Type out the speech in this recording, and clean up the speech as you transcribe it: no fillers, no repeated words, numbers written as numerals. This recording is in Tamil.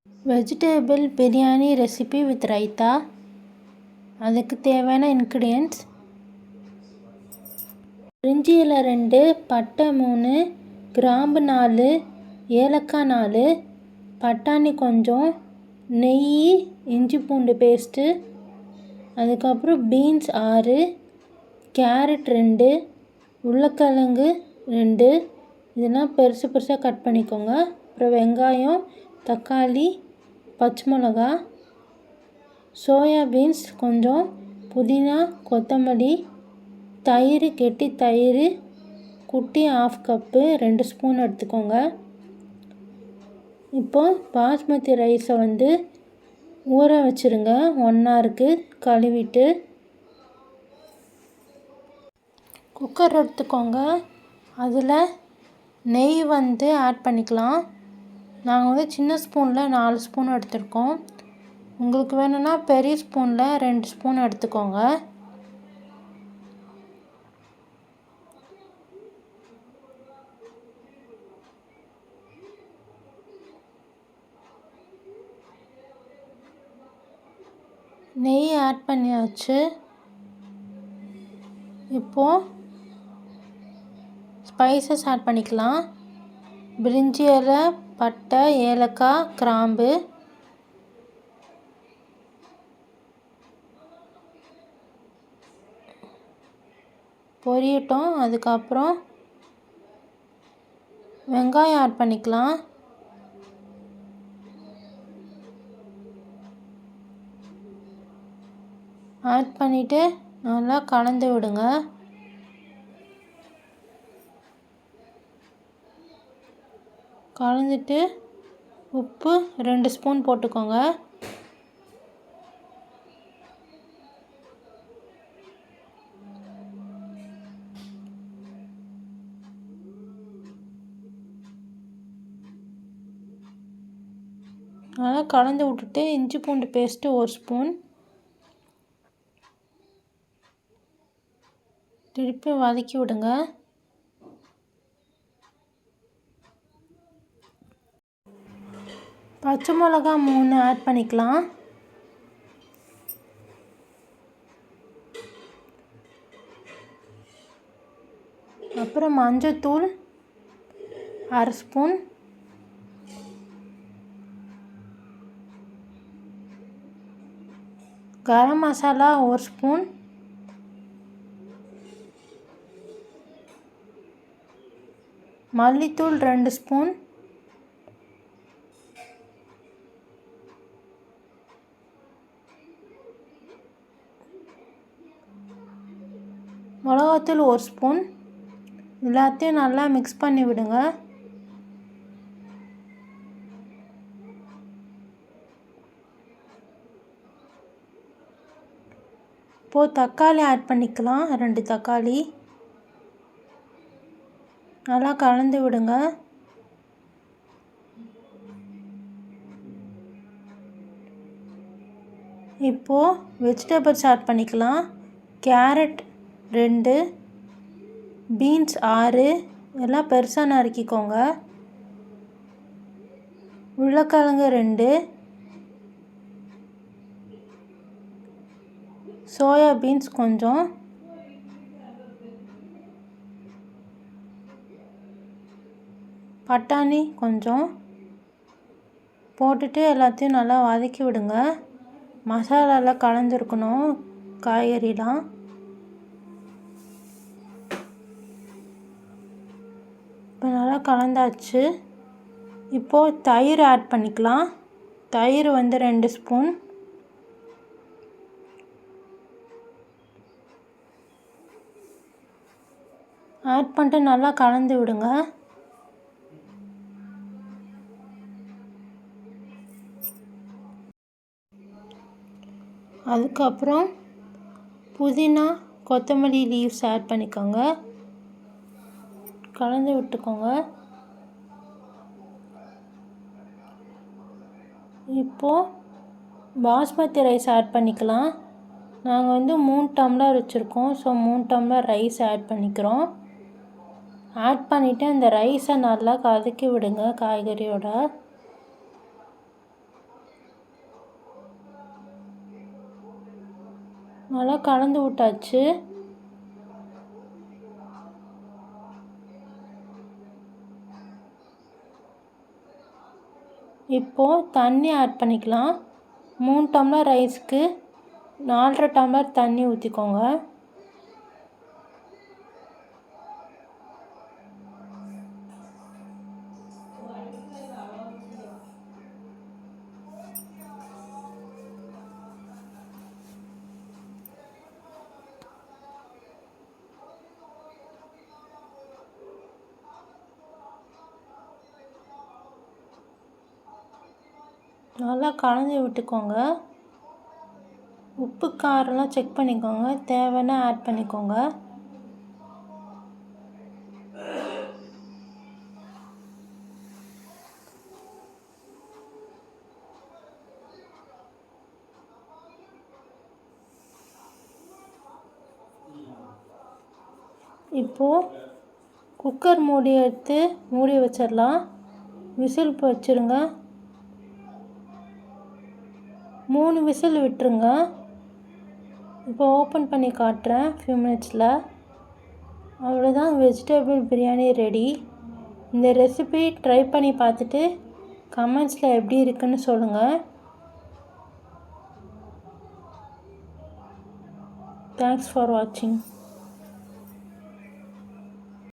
Vegetable biryani recipe with raita. அதுக்கு தேவையான இன்க்ரீடியன்ட்ஸ்: பிரிஞ்சி இலை 2, பட்டை 3, கிராம்பு 4, ஏலக்காய் 4, பட்டாணி கொஞ்சம், நெய், இஞ்சி பூண்டு பேஸ்ட்டு, அதுக்கப்புறம் பீன்ஸ் 6, கேரட் 2, உருளைக்கிழங்கு 2, இதெல்லாம் பெருசு பெருசாக கட் பண்ணிக்கோங்க. அப்புறம் வெங்காயம், தக்காளி, பச்சை மிளகா, சோயா பீன்ஸ் கொஞ்சம், புதினா, கொத்தமல்லி, தயிர், கெட்டி தயிர் குட்டி 1/2 கப்பு 2 ஸ்பூன் எடுத்துக்கோங்க. இப்போது பாஸ்மதி ரைஸை ஊற வச்சுருங்க 1 ஹவருக்கு கழுவிட்டு. குக்கர் எடுத்துக்கோங்க. அதில் நெய் ஆட் பண்ணிக்கலாம். நாங்கள் சின்ன ஸ்பூனில் 4 ஸ்பூன் எடுத்துருக்கோம். உங்களுக்கு வேணும்னா பெரிய ஸ்பூனில் 2 ஸ்பூன் எடுத்துக்கோங்க. நெய் ஆட் பண்ணியாச்சு. இப்போது ஸ்பைசஸ் ஆட் பண்ணிக்கலாம். பிரிஞ்சி இலை, பட்டை, ஏலக்காய், கிராம்பு, பொரியட்டும். அதுக்கப்புறம் வெங்காயம் ஆட் பண்ணிக்கலாம். ஆட் பண்ணிவிட்டு நல்லா கலந்து விடுங்க. கலந்துட்டு உப்பு 2 ஸ்பூன் போட்டுக்கோங்க. நல்லா கலந்து விட்டுட்டு இஞ்சி பூண்டு பேஸ்ட்டு 1 ஸ்பூன் திருப்பி வதக்கி விடுங்க. பச்சை மிளகா 3 ஆட் பண்ணிக்கலாம். அப்புறம் மஞ்சத்தூள் 1/2 ஸ்பூன், கரம் மசாலா 1 ஸ்பூன், மல்லித்தூள் 2 ஸ்பூன், மிளகாத்தூள் 1 ஸ்பூன். எல்லாத்தையும் நல்லா மிக்ஸ் பண்ணி விடுங்க. இப்போது தக்காளி ஆட் பண்ணிக்கலாம். 2 தக்காளி நல்லா கலந்து விடுங்க. இப்போது வெஜிடபிள்ஸ் ஆட் பண்ணிக்கலாம். கேரட் 2, பீன்ஸ் 6 எல்லாம் பெருசாக நறுக்கிக்கோங்க. உருளைக்கிழங்கு 2, சோயா பீன்ஸ் கொஞ்சம், பட்டாணி கொஞ்சம் போட்டுட்டு எல்லாத்தையும் நல்லா வதக்கி விடுங்க. மசாலாலாம் கலந்துருக்கணும் காய்கறிலாம். இப்போ நல்லா கலந்தாச்சு. இப்போது தயிர் ஆட் பண்ணிக்கலாம். தயிர் 2 ஸ்பூன், ஆட் பண்ணிட்டு நல்லா கலந்து விடுங்க. அதுக்கப்புறம் புதினா, கொத்தமல்லி லீவ்ஸ் ஆட் பண்ணிக்கோங்க. கலந்து விட்டுக்கோங்க. இப்போது பாஸ்மதி ரைஸ் ஆட் பண்ணிக்கலாம். நாங்கள் 3 டம்ளர் வச்சுருக்கோம். ஸோ 3 டம்ளர் ரைஸ் ஆட் பண்ணிக்கிறோம். ஆட் பண்ணிவிட்டு அந்த ரைஸை நல்லா கலக்கி விடுங்க காய்கறியோட. நல்லா கலந்து விட்டாச்சு. இப்போது தண்ணி ஆட் பண்ணிக்கலாம். 3 டம்ளர் ரைஸ்க்கு 4.5 டம்ளர் தண்ணி ஊற்றிக்கோங்க. நல்லா கலந்து விட்டுக்கோங்க. உப்பு காரம்லாம் செக் பண்ணிக்கோங்க. தேவைன்னா ஆட் பண்ணிக்கோங்க. இப்போது குக்கர் மூடி எடுத்து மூடி வச்சிடலாம். விசில் வச்சுருங்க. 3 விசில் விட்டுருங்க. இப்போ ஓப்பன் பண்ணி காட்டுறேன் ஃபியூ மினிட்ஸில். அவ்வளோதான், வெஜிடபிள் பிரியாணி ரெடி. இந்த ரெசிபி ட்ரை பண்ணி பார்த்துட்டு கமெண்ட்ஸில் எப்படி இருக்குன்னு சொல்லுங்கள். தேங்க்ஸ் ஃபார் வாட்சிங்.